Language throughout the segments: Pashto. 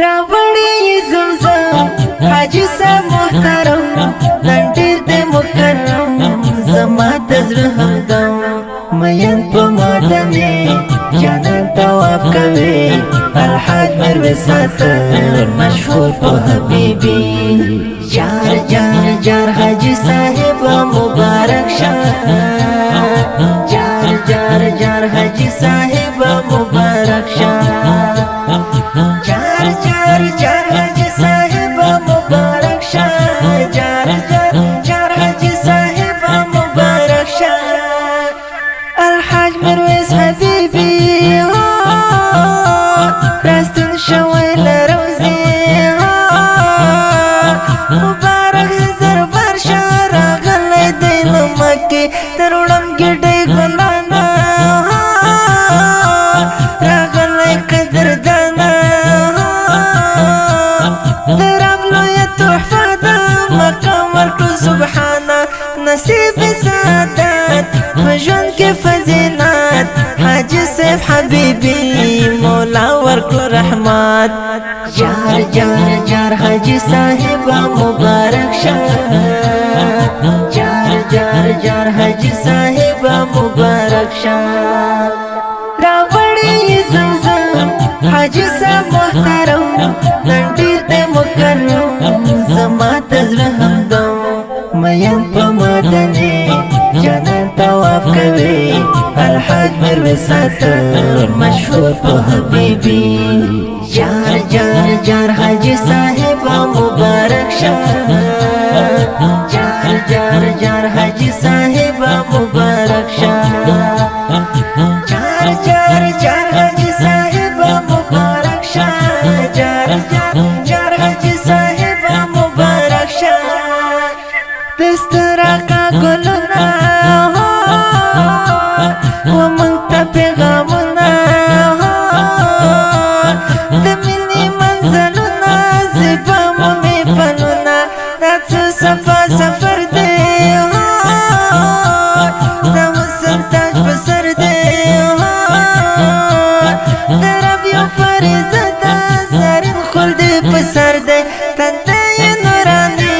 راوړی زمزم حاجی صاحب محترم نن ډیر دې مکرم زما د زړه همدم مین په مدني جانان طواف کوي الحاج میرویس ساتر مشهور په حبیبي جار جار جار حاجی صاحب مبارک شه جار جار جار حاجی صاحب مبارک شه جار جار جار حاجی صاحب مبارک شه جار جار جار حاجی صاحب مبارک شه الحاج میرویس حبیبی راستون شوی لروزی مبارک زربار شه راغلی دی نمکی تروړم ګډۍ ګلانا راغلی قدردانا دراب لویه تحفه ده مقام ورکړو سبحانه نصیب سعادت په ژوند کې فضیلت حاجی صاحب حبیبی مولا ورکړو رحمت جار جار جار حاجی صاحب مبارک شه جار جار جار حاجی صاحب مبارک شه راوړی زمزم حاجی صاحب محترم نن ډیر دې مکرم زما د زړه همدم مین په مدني جانان طواف کوي الحاج میرویس ساتر مشهور په حبیبي جار جار جار حاجی صاحب مبارک شه جار جار جار حاجی صاحب مبارک شه جار جار جار حاجی صاحب مبارک شه جار جار جار حاجی صاحب مبارک شه دسترا کا ګلونه و مونږ ته پیغامونه د مینې منزلونه زیبا مو مې پلونه دا څه صفا سفر دی ستا حسن تاج په سر دی د رب یو فریضه ده زرین خلد په سر دی تنده یې نوراني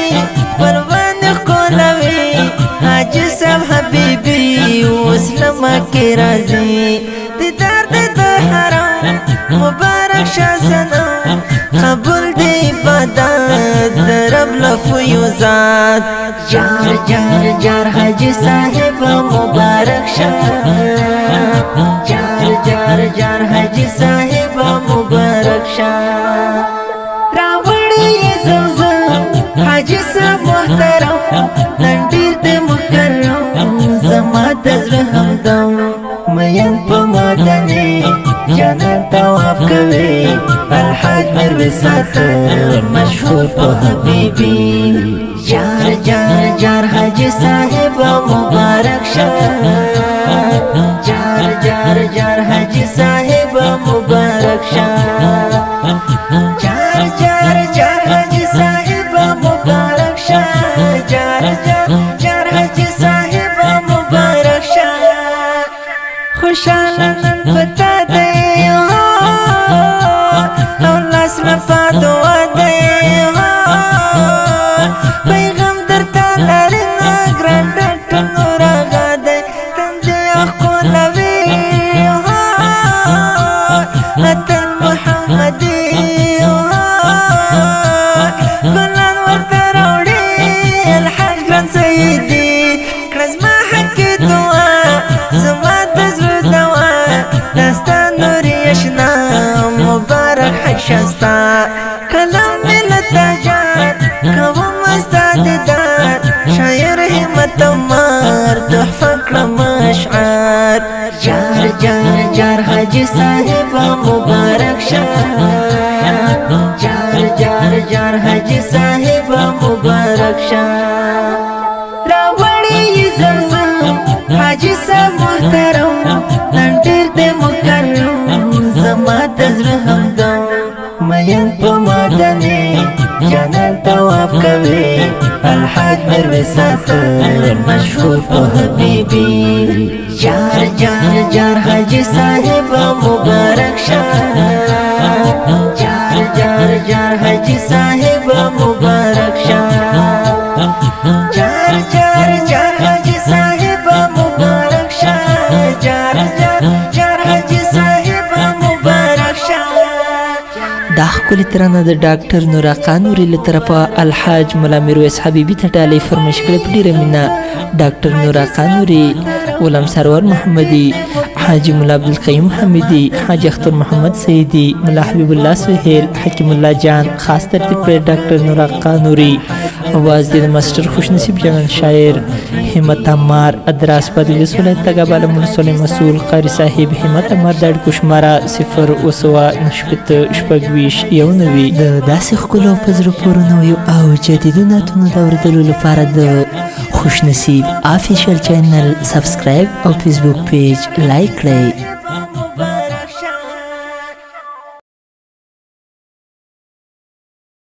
حاجی صاحب حبیبی اسلام کی رازی دیدار د حرام مبارک شه سنم قبول دی عبادت رب لفیوزات جار جار جار حاجی صاحب مبارک شه جار جار جار حاجی صاحب مبارک شه راوړی زمزم حاجی صاحب محترم نن ډیر دې مکرم زما د زړه همدم مین په مدني جانان طواف کوي الحاج میرویس ساتر مشهور په حبیبي جار جار جار حاجی صاحب مبارک شه جار جار جار حاجی صاحب مبارک شه جار جار جار حاجی صاحب مبارک شه جار جار جار حاجی صاحب مبارک شه خوشاله نن پتا دی او لاس مې په دعا دی پیغام درته لري نه ګران ډاکټر نور آغا دی تندې ښکلوي اتل محمدي ګلان ورته راوړي الحاج ګران سیدي کړه زما حقې دعا زما د زړه دوا دستا نوري اشنا مبارک حج شستا کلام ملتا جان کوم استا دیدار شاعر همت مار تحفه کړم اشعار جار جار جار حاجی صاحب مبارک شه جار جار جار حاجی صاحب مبارک شه راوړی زمزم حاجی صاحب محترم نن ډیر دې مکرم زما د زړه همدم مین په مدني جانان طواف کوي الحاج میرویس ساتر مشهور په حبیبي جار جار جار حاجی صاحب مبارک شه جار جار جار حاجی صاحب مبارک شاه جار جار جار حاجی صاحب مبارک شاه جار جار جار حاجی صاحب مبارک شاه دا ښکلې ترانه د ډاکټر نورآقا نوري له طرفه الحاج ملا میرویس حبیبي ته ډالۍ فرمایش کړې په ډېره مینه. ډاکټر نورآقا نوري، غلام سرور محمدي، حاجي ملا عبدالقیوم حمیدي، حاجي اختر محمد سیدي، ملا حبیب الله سهیل، حکیم الله جان. خاص ترتیب کړی ډاکټر نورآقا نوري. आवाज دې د ماسټر خوشنصیب جنن شاعر، همت عمار، ادراس پدویس ولایت تګاباله ولسوالۍ مسؤل، قاري صاحب همت عمار د اړیکو شماره 0 د داسې ښکلو په زړه پورې نویو او جدیدو نعتونو د اورېدلو لپاره د خوشنصیب آفیشل چینل سبسکرایب او فیسبوک پیج لایک کړئ.